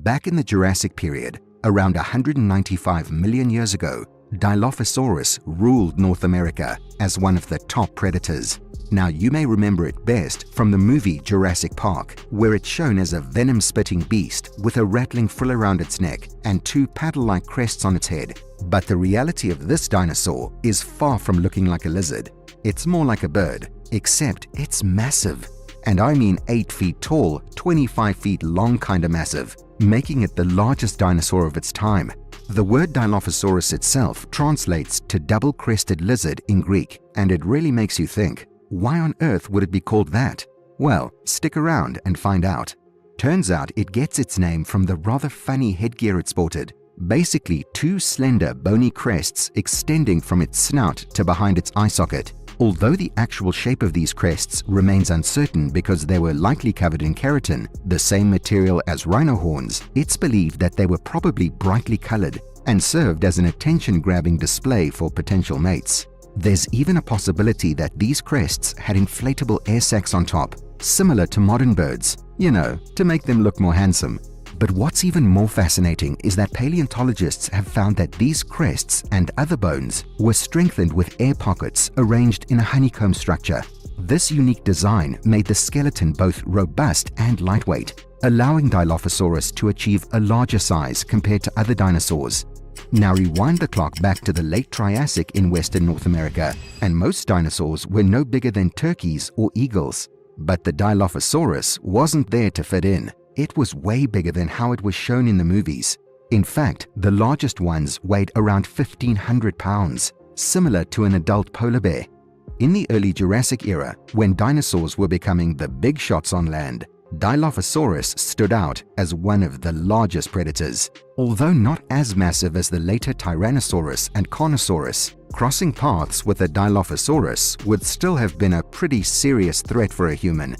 Back in the Jurassic period, around 195 million years ago, Dilophosaurus ruled North America as one of the top predators. Now, you may remember it best from the movie Jurassic Park, where it's shown as a venom-spitting beast with a rattling frill around its neck and two paddle-like crests on its head. But the reality of this dinosaur is far from looking like a lizard. It's more like a bird, except it's massive. And I mean 8 feet tall, 25 feet long kinda massive, making it the largest dinosaur of its time. The word Dilophosaurus itself translates to double-crested lizard in Greek, and it really makes you think, why on earth would it be called that? Well, stick around and find out. Turns out it gets its name from the rather funny headgear it sported. Basically, two slender, bony crests extending from its snout to behind its eye socket. Although the actual shape of these crests remains uncertain because they were likely covered in keratin, the same material as rhino horns, it's believed that they were probably brightly colored and served as an attention-grabbing display for potential mates. There's even a possibility that these crests had inflatable air sacs on top, similar to modern birds, to make them look more handsome. But what's even more fascinating is that paleontologists have found that these crests and other bones were strengthened with air pockets arranged in a honeycomb structure. This unique design made the skeleton both robust and lightweight, allowing Dilophosaurus to achieve a larger size compared to other dinosaurs. Now rewind the clock back to the Late Triassic in Western North America, and most dinosaurs were no bigger than turkeys or eagles. But the Dilophosaurus wasn't there to fit in. It was way bigger than how it was shown in the movies. In fact, the largest ones weighed around 1,500 pounds, similar to an adult polar bear. In the early Jurassic era, when dinosaurs were becoming the big shots on land, Dilophosaurus stood out as one of the largest predators. Although not as massive as the later Tyrannosaurus and Carnosaurus, crossing paths with a Dilophosaurus would still have been a pretty serious threat for a human.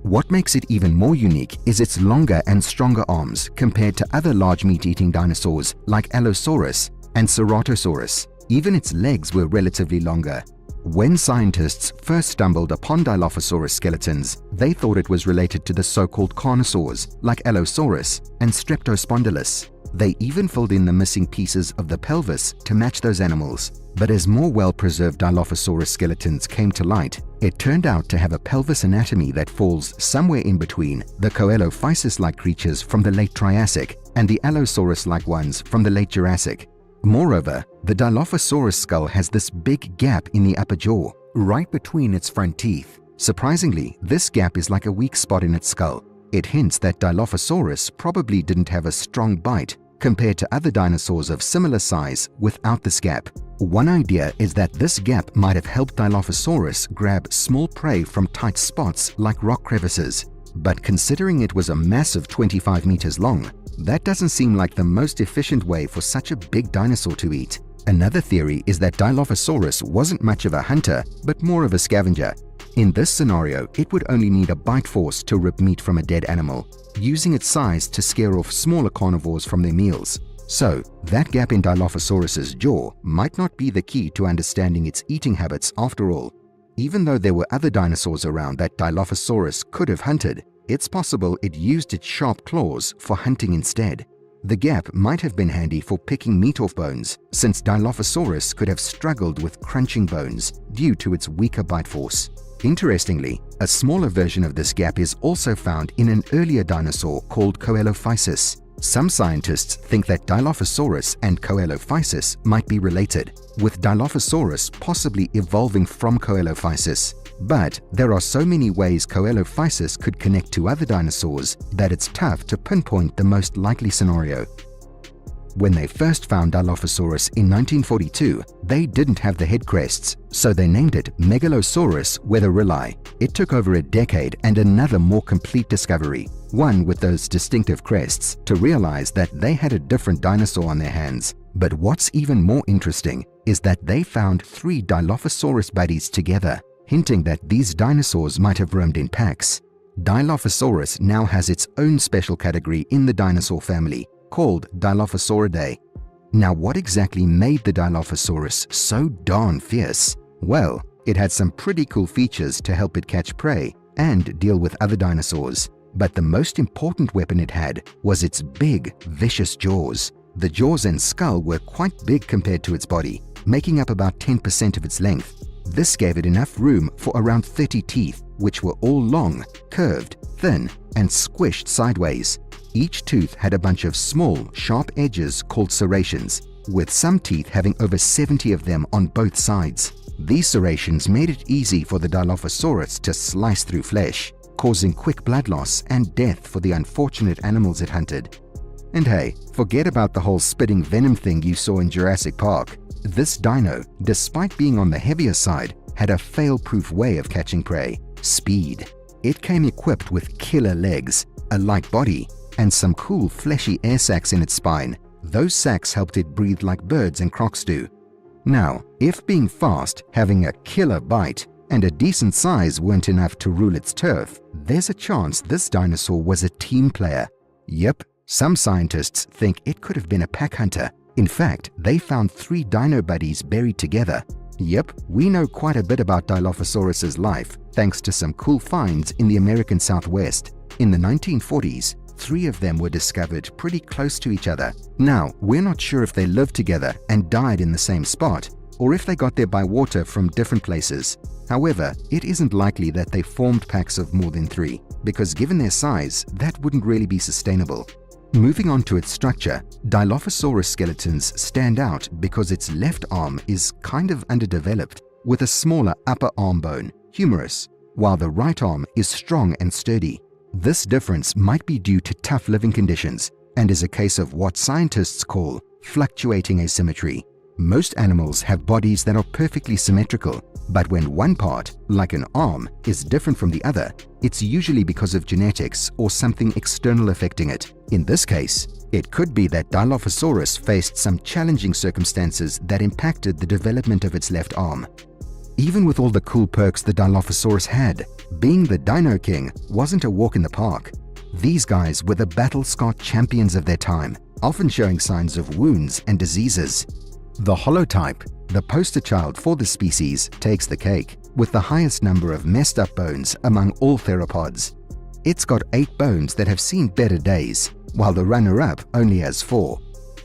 What makes it even more unique is its longer and stronger arms compared to other large meat-eating dinosaurs like Allosaurus and Ceratosaurus. Even its legs were relatively longer. When scientists first stumbled upon Dilophosaurus skeletons, they thought it was related to the so-called carnosaurs like Allosaurus and Streptospondylus. They even filled in the missing pieces of the pelvis to match those animals. But as more well-preserved Dilophosaurus skeletons came to light, it turned out to have a pelvis anatomy that falls somewhere in between the Coelophysis-like creatures from the Late Triassic and the Allosaurus-like ones from the Late Jurassic. Moreover, the Dilophosaurus skull has this big gap in the upper jaw, right between its front teeth. Surprisingly, this gap is like a weak spot in its skull. It hints that Dilophosaurus probably didn't have a strong bite compared to other dinosaurs of similar size without this gap. One idea is that this gap might have helped Dilophosaurus grab small prey from tight spots like rock crevices. But considering it was a massive 25 meters long, that doesn't seem like the most efficient way for such a big dinosaur to eat. Another theory is that Dilophosaurus wasn't much of a hunter, but more of a scavenger. In this scenario, it would only need a bite force to rip meat from a dead animal, using its size to scare off smaller carnivores from their meals. So, that gap in Dilophosaurus's jaw might not be the key to understanding its eating habits after all. Even though there were other dinosaurs around that Dilophosaurus could have hunted, it's possible it used its sharp claws for hunting instead. The gap might have been handy for picking meat off bones, since Dilophosaurus could have struggled with crunching bones due to its weaker bite force. Interestingly, a smaller version of this gap is also found in an earlier dinosaur called Coelophysis. Some scientists think that Dilophosaurus and Coelophysis might be related, with Dilophosaurus possibly evolving from Coelophysis. But there are so many ways Coelophysis could connect to other dinosaurs that it's tough to pinpoint the most likely scenario. When they first found Dilophosaurus in 1942, they didn't have the head crests, so they named it Megalosaurus weatherilli. It took over a decade and another more complete discovery, one with those distinctive crests, to realize that they had a different dinosaur on their hands. But what's even more interesting is that they found 3 Dilophosaurus buddies together, hinting that these dinosaurs might have roamed in packs. Dilophosaurus now has its own special category in the dinosaur family, called Dilophosauridae. Now, what exactly made the Dilophosaurus so darn fierce? Well, it had some pretty cool features to help it catch prey and deal with other dinosaurs. but the most important weapon it had was its big, vicious jaws. The jaws and skull were quite big compared to its body, making up about 10% of its length. This gave it enough room for around 30 teeth, which were all long, curved, thin, and squished sideways. Each tooth had a bunch of small, sharp edges called serrations, with some teeth having over 70 of them on both sides. These serrations made it easy for the Dilophosaurus to slice through flesh, causing quick blood loss and death for the unfortunate animals it hunted. And hey, forget about the whole spitting venom thing you saw in Jurassic Park. This dino, despite being on the heavier side, had a fail-proof way of catching prey: speed. It came equipped with killer legs, a light body, and some cool fleshy air sacs in its spine. Those sacs helped it breathe like birds and crocs do. Now, if being fast, having a killer bite, and a decent size weren't enough to rule its turf, there's a chance this dinosaur was a team player. Yep, some scientists think it could have been a pack hunter. In fact, they found 3 dino buddies buried together. Yep, we know quite a bit about Dilophosaurus's life thanks to some cool finds in the American Southwest. In the 1940s, 3 of them were discovered pretty close to each other. Now, we're not sure if they lived together and died in the same spot, or if they got there by water from different places. However, it isn't likely that they formed packs of more than 3, because given their size, that wouldn't really be sustainable. Moving on to its structure, Dilophosaurus skeletons stand out because its left arm is kind of underdeveloped, with a smaller upper arm bone, humerus, while the right arm is strong and sturdy. This difference might be due to tough living conditions and is a case of what scientists call fluctuating asymmetry. Most animals have bodies that are perfectly symmetrical, but when one part, like an arm, is different from the other, it's usually because of genetics or something external affecting it. In this case, it could be that Dilophosaurus faced some challenging circumstances that impacted the development of its left arm. Even with all the cool perks the Dilophosaurus had, being the Dino King wasn't a walk in the park. These guys were the battle-scarred champions of their time, often showing signs of wounds and diseases. The holotype, the poster child for the species, takes the cake, with the highest number of messed up bones among all theropods. It's got 8 bones that have seen better days, while the runner-up only has 4.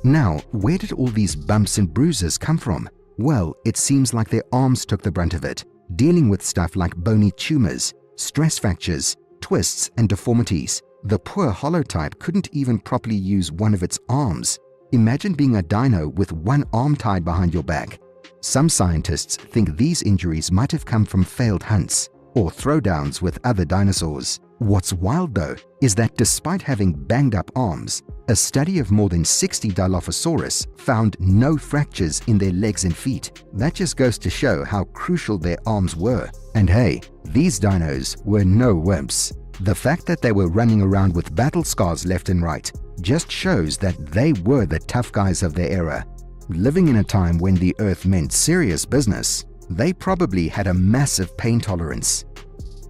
Now, where did all these bumps and bruises come from? Well, it seems like their arms took the brunt of it, dealing with stuff like bony tumors, stress fractures, twists, and deformities. The poor holotype couldn't even properly use one of its arms. Imagine being a dino with one arm tied behind your back. Some scientists think these injuries might have come from failed hunts or throwdowns with other dinosaurs. What's wild though is that despite having banged up arms, a study of more than 60 Dilophosaurus found no fractures in their legs and feet. That just goes to show how crucial their arms were. And hey, these dinos were no wimps. The fact that they were running around with battle scars left and right just shows that they were the tough guys of their era. Living in a time when the Earth meant serious business, they probably had a massive pain tolerance.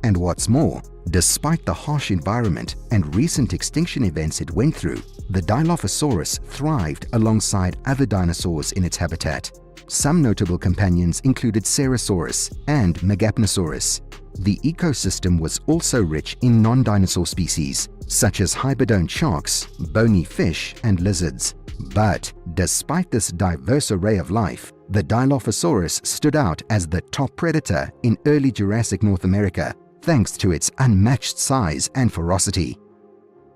And what's more, despite the harsh environment and recent extinction events it went through, the Dilophosaurus thrived alongside other dinosaurs in its habitat. Some notable companions included Cerosaurus and Megapnosaurus. The ecosystem was also rich in non-dinosaur species, such as hibernate sharks, bony fish, and lizards. But despite this diverse array of life, the Dilophosaurus stood out as the top predator in early Jurassic North America, thanks to its unmatched size and ferocity.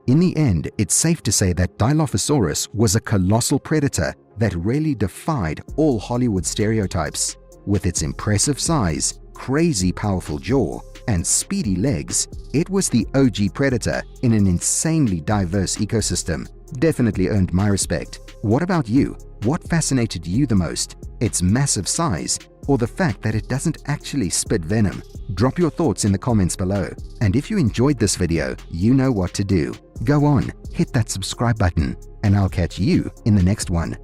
In the end, it's safe to say that Dilophosaurus was a colossal predator that really defied all Hollywood stereotypes. With its impressive size, crazy powerful jaw, and speedy legs, it was the OG predator in an insanely diverse ecosystem. Definitely earned my respect. What about you? What fascinated you the most? Its massive size, or the fact that it doesn't actually spit venom? Drop your thoughts in the comments below. And if you enjoyed this video, you know what to do. Go on, hit that subscribe button, and I'll catch you in the next one.